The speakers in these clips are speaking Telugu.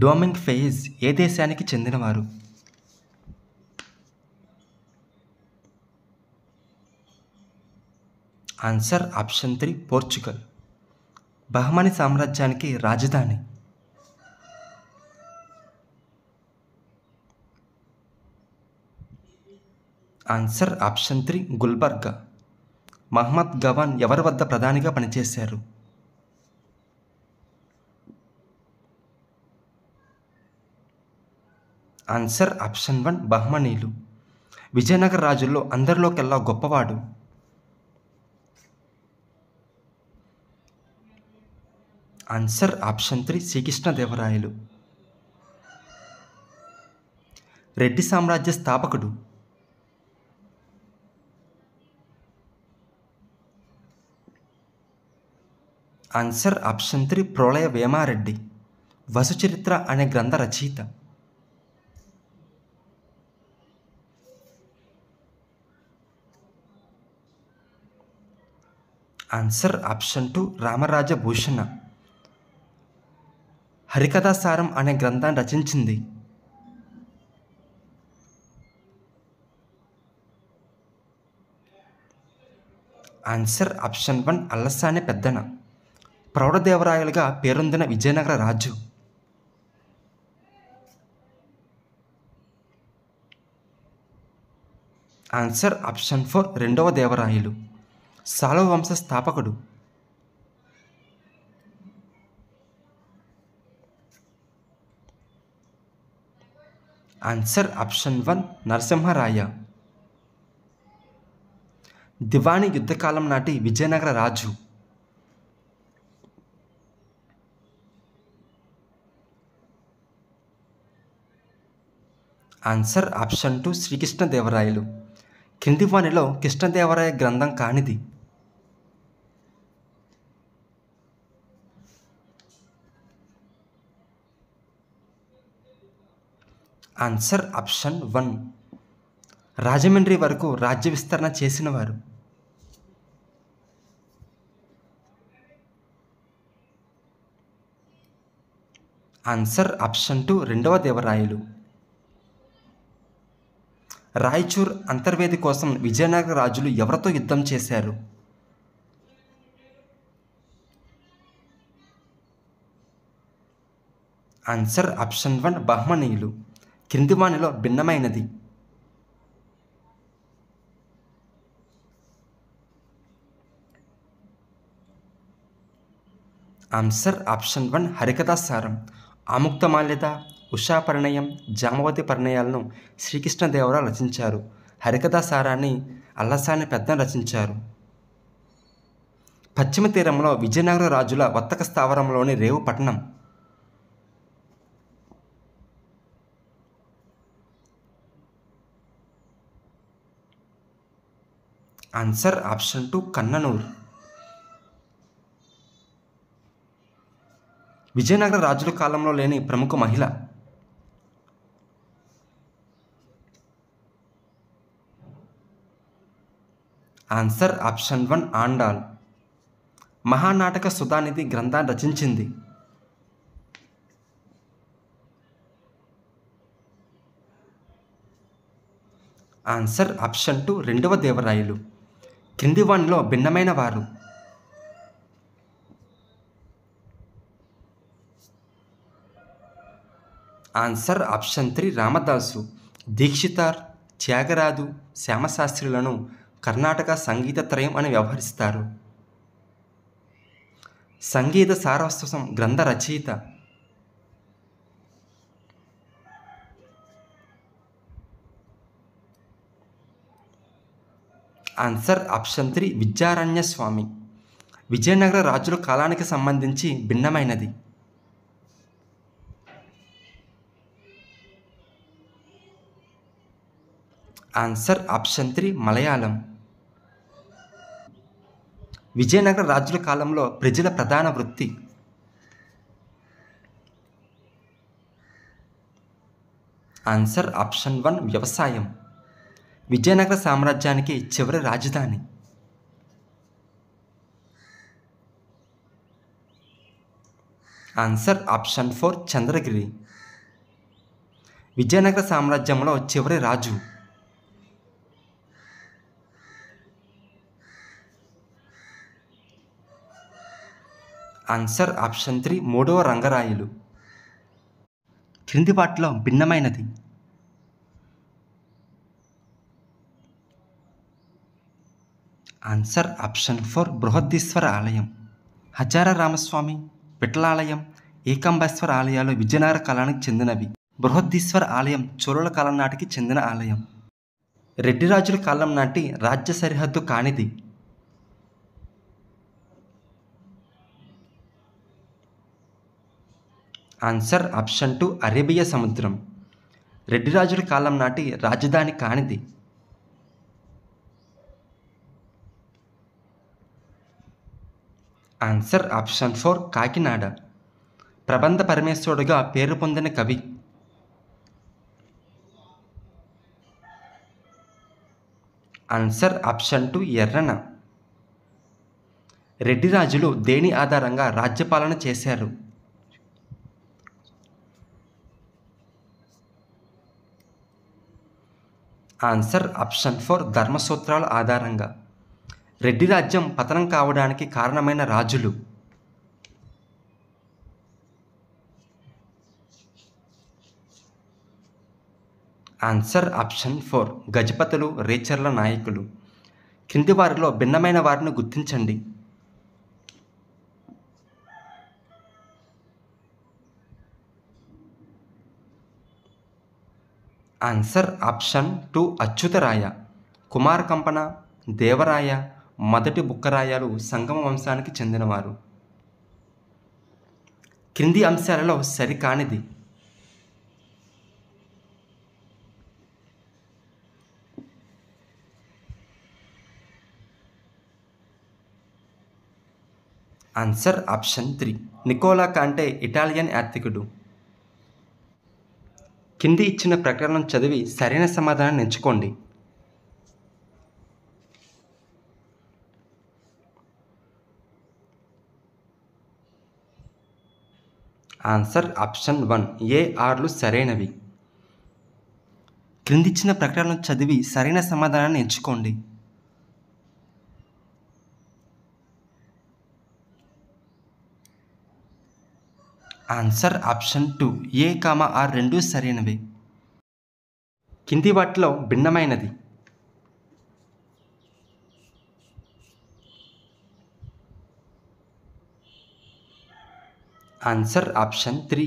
డోమింగ్ ఫెయిజ్ ఏ దేశానికి చెందినవారు? Answer option 3 Portugal. బహమనీ సామ్రాజ్యానికి రాజధాని? Answer option 3 Gulbarga. మహమ్మద్ గవాన్ ఎవరి వద్ద ప్రధానిగా పనిచేశారు? ఆన్సర్ ఆప్షన్ 1 బహ్మనీలు. విజయనగర రాజుల్లో అందరిలోకెల్లా గొప్పవాడు? Answer option 3 Srikrishnadevarayalu. రెడ్డి సామ్రాజ్య స్థాపకుడు? Answer option 3 Prolaya Vemareddy. వసుచరిత్ర అనే గ్రంథ రచయిత? ఆన్సర్ ఆప్షన్ 2 రామరాజ భూషణ. హరికథాసారం అనే గ్రంథాన్ని రచించింది? Answer option 1 Allasani Peddana. ప్రౌఢదేవరాయలుగా పేరొందిన విజయనగర రాజు? ఆన్సర్ ఆప్షన్ 4 రెండవ దేవరాయలు. సాలువ వంశ స్థాపకుడు? Answer option 1 నరసింహరాయ. దివాణి యుద్ధకాలం నాటి విజయనగర రాజు? Answer option 2 Srikrishnadevarayalu. క్రింది వానిలో కృష్ణదేవరాయ గ్రంథం కానిది? ఆన్సర్ ఆప్షన్ 1 రాజమండ్రి వరకు రాజ్య విస్తరణ చేసినవారు? ఆన్సర్ ఆప్షన్ 2 రెండవ దేవరాయలు. రాయచూర్ అంతర్వేది కోసం విజయనగర రాజులు ఎవరితో యుద్ధం చేశారు? Answer option 1 బహ్మనీయులు. క్రింది వానిలో భిన్నమైనది? Answer option 1 హరికథాసారం. ఆముక్తమాల్యద, ఉషాపరిణయం, జామవతి పరిణయాలను శ్రీకృష్ణదేవరాయలు రచించారు. హరికథాసారాన్ని అల్లసాని పెద్దన రచించారు. పశ్చిమ తీరంలో విజయనగర రాజుల వర్తక స్థావరంలోని రేవు పట్టణం? Answer option 2 Cannanore. విజయనగర రాజుల కాలంలో లేని ప్రముఖ మహిళ? Answer option 1 Andal. మహానాటక సుధానిధి గ్రంథాన్ని రచించింది? ఆన్సర్ ఆప్షన్ 2 రెండవ దేవరాయలు. క్రింది వానిలో భిన్నమైన వారు? Answer option 3 Ramadasu. దీక్షితార్, త్యాగరాజు, శ్యామశాస్త్రిలను కర్ణాటక సంగీత త్రయం అని వ్యవహరిస్తారు. సంగీత సారస్వతం గ్రంథ రచయిత? Answer option 3 Vidyaranya Swami. విజయనగర రాజుల కాలానికి సంబంధించి భిన్నమైనది? Answer option 3 Malayalam. విజయనగర రాజుల కాలంలో ప్రజల ప్రధాన వృత్తి? ఆన్సర్ ఆప్షన్ 1 వ్యవసాయం. విజయనగర సామ్రాజ్యానికి చివరి రాజధాని? Answer option 4 Chandragiri. విజయనగర సామ్రాజ్యంలో చివరి రాజు. ఆన్సర్ ఆప్షన్ 3 మూడవ రంగరాయలు. క్రింది వాటిలో భిన్నమైనది. ఆన్సర్ ఆప్షన్ 4 బృహదీశ్వర ఆలయం. హజార రామస్వామి, విఠలాలయం, ఏకాంబేశ్వర ఆలయాలు విజయనగర కాలానికి చెందినవి. బృహదీశ్వర ఆలయం చోళుల కాలం నాటికి చెందిన ఆలయం. రెడ్డి రాజుల కాలం నాటి రాజ్య సరిహద్దు కానిది. ఆన్సర్ ఆప్షన్ 2 అరేబియా సముద్రం. రెడ్డి రాజుల కాలం నాటి రాజధాని కానిది. Answer option 4 Kakinada. ప్రబంధ పరమేశ్వరుడుగా పేరు పొందిన కవి. Answer option 2 Errana. రెడ్డి రాజులు దేని ఆధారంగా రాజ్యపాలన చేశారు? ఆన్సర్ ఆప్షన్ 4 ధర్మసూత్రాల ఆధారంగా. రెడ్డి రాజ్యం పతనం కావడానికి కారణమైన రాజులు. ఆన్సర్ ఆప్షన్ 4 గజపతులు, రేచర్ల నాయకులు. క్రింది వారిలో భిన్నమైన వారిని గుర్తించండి. Answer option 2 Achyutaraya. కుమార కంపన, దేవరాయ, మొదటి బుక్కరాయలు సంగమ వంశానికి చెందినవారు. క్రింది అంశాలలో సరికానిది. Answer option 3 Nicola Conti Italian యాత్రికుడు. కింది ఇచ్చిన ప్రకటనను చదివి సరైన సమాధానాన్ని ఎంచుకోండి. ఆన్సర్ ఆప్షన్ 1 ఏ ఆర్లు సరైనవి. క్రింది ఇచ్చిన ప్రకటనను చదివి సరైన సమాధానాన్ని ఎంచుకోండి. ఆన్సర్ ఆప్షన్ 2 ఏ, ఆర్ రెండూ సరైనవి. కింది వాటిలో భిన్నమైనది. Answer option 3.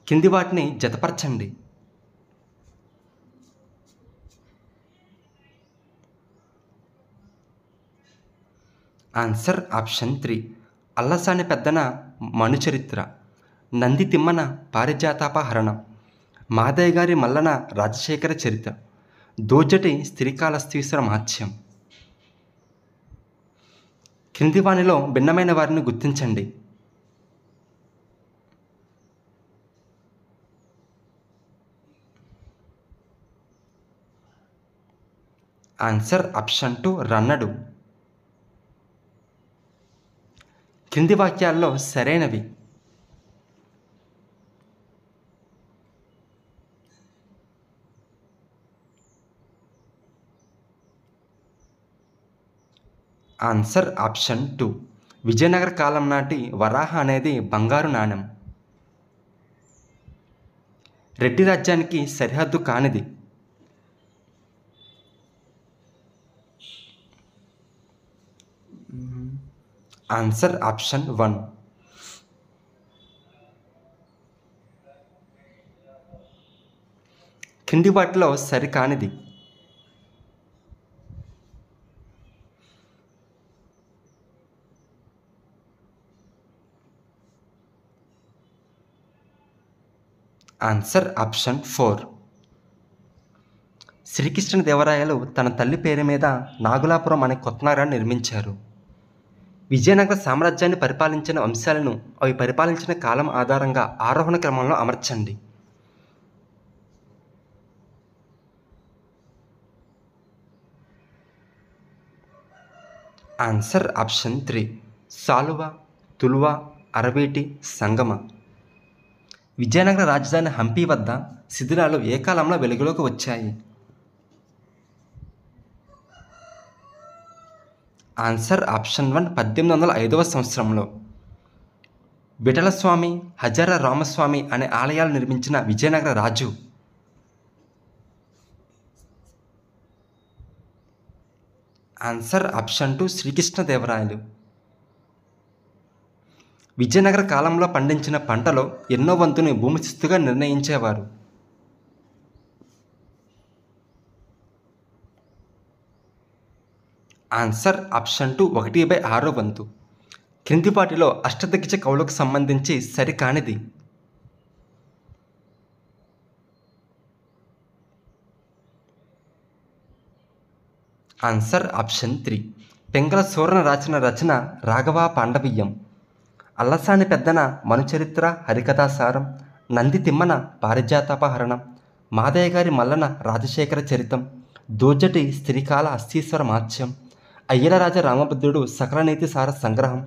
కింది వాటిని జతపరచండి. ఆన్సర్ ఆప్షన్ 3 అల్లసాని పెద్దన మనుచరిత్ర, నంది తిమ్మన పారిజాతాపహరణం, మాదయ్య గారి మల్లన రాజశేఖర చరిత, దోజటి స్త్రీకాళహస్తీశ్వర మహత్యం. క్రింది వానిలో భిన్నమైన వారిని గుర్తించండి. Answer option 2 రన్నడు. క్రింది వాక్యాల్లో సరైనవి. ఆన్సర్ ఆప్షన్ 2 విజయనగర కాలం నాటి వరాహ అనేది బంగారు నాణెం. రెడ్డి రాజ్యానికి సరిహద్దు కానిది. Answer option 1. కింది వాటిలో సరికానిది. Answer option 4. శ్రీకృష్ణదేవరాయలు తన తల్లి పేరు మీద నాగులాపురం అనే కొత్త నగరాన్ని నిర్మించారు. విజయనగర సామ్రాజ్యాన్ని పరిపాలించిన వంశాలను అవి పరిపాలించిన కాలం ఆధారంగా ఆరోహణ క్రమంలో అమర్చండి. ఆన్సర్ ఆప్షన్ 3 సాలువ, తులువ, అరవేటి, సంగమ. విజయనగర రాజధాని హంపి వద్ద శిథిలాలు ఏ కాలంలో వెలుగులోకి వచ్చాయి? ఆన్సర్ ఆప్షన్ 1 1805 సంవత్సరంలో. విఠలస్వామి, హజారా రామస్వామి అనే ఆలయాలు నిర్మించిన విజయనగర రాజు? Answer option 2 Srikrishnadevarayalu. విజయనగర కాలంలో పండించిన పంటలో ఎన్నో వంతుని భూమి శిస్తుగా నిర్ణయించేవారు? ఆన్సర్ ఆప్షన్ 2 1/6 వంతు. క్రిందిపాటిలో అష్టదిగ్గజ కవులకు సంబంధించి సరికానిది? ఆన్సర్ ఆప్షన్ 3 పెంగళ సూరన రాసిన రచన రాఘవ పాండవీయం. అల్లసాని పెద్దన మనుచరిత్ర హరికథాసారం, నంది తిమ్మన పారిజాతాపహరణం, మాదయ్య గారి మల్లన రాజశేఖర చరితం, దోజటి స్త్రీకాల అస్థీశ్వర మాత్స్యం, అయ్యలరాజ రామభద్రుడు సకల నీతి సార సంగ్రహం,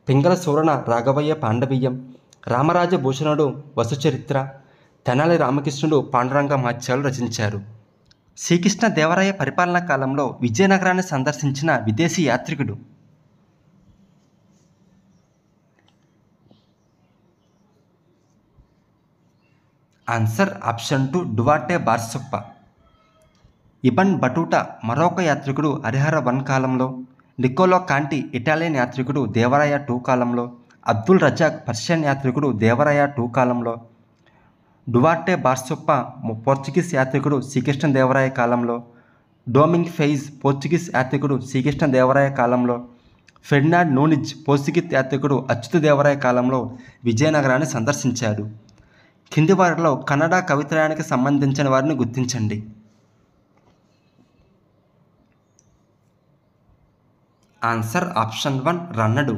పింగళ సూరన రాఘవయ్య పాండవీయం, రామరాజ భూషణుడు వసుచరిత్ర, తెనాలి రామకృష్ణుడు పాండురంగ మహత్యాలు రచించారు. శ్రీకృష్ణదేవరాయ పరిపాలనా కాలంలో విజయనగరాన్ని సందర్శించిన విదేశీ యాత్రికుడు? Answer option 2 Duarte Barbosa. Ibn Battuta మరొక యాత్రికుడు హరిహర 1 కాలంలో, నికోలో కాంటి ఇటాలియన్ యాత్రికుడు దేవరాయ 2 కాలంలో, అబ్దుల్ రజాక్ పర్షియన్ యాత్రికుడు దేవరాయ 2 కాలంలో, డువార్టే బార్సప్ప పోర్చుగీస్ యాత్రికుడు శ్రీకృష్ణదేవరాయ కాలంలో, డొమింగ్ ఫెయిజ్ పోర్చుగీస్ యాత్రికుడు శ్రీకృష్ణదేవరాయ కాలంలో, ఫెర్నాండ్ నూనిజ్ పోర్చుగీస్ యాత్రికుడు అచ్యుతదేవరాయ కాలంలో విజయనగరాన్ని సందర్శించాడు. కింది వారిలో కన్నడ కవిత్రయానికి సంబంధించిన వారిని గుర్తించండి. Answer option 1 రన్నడు.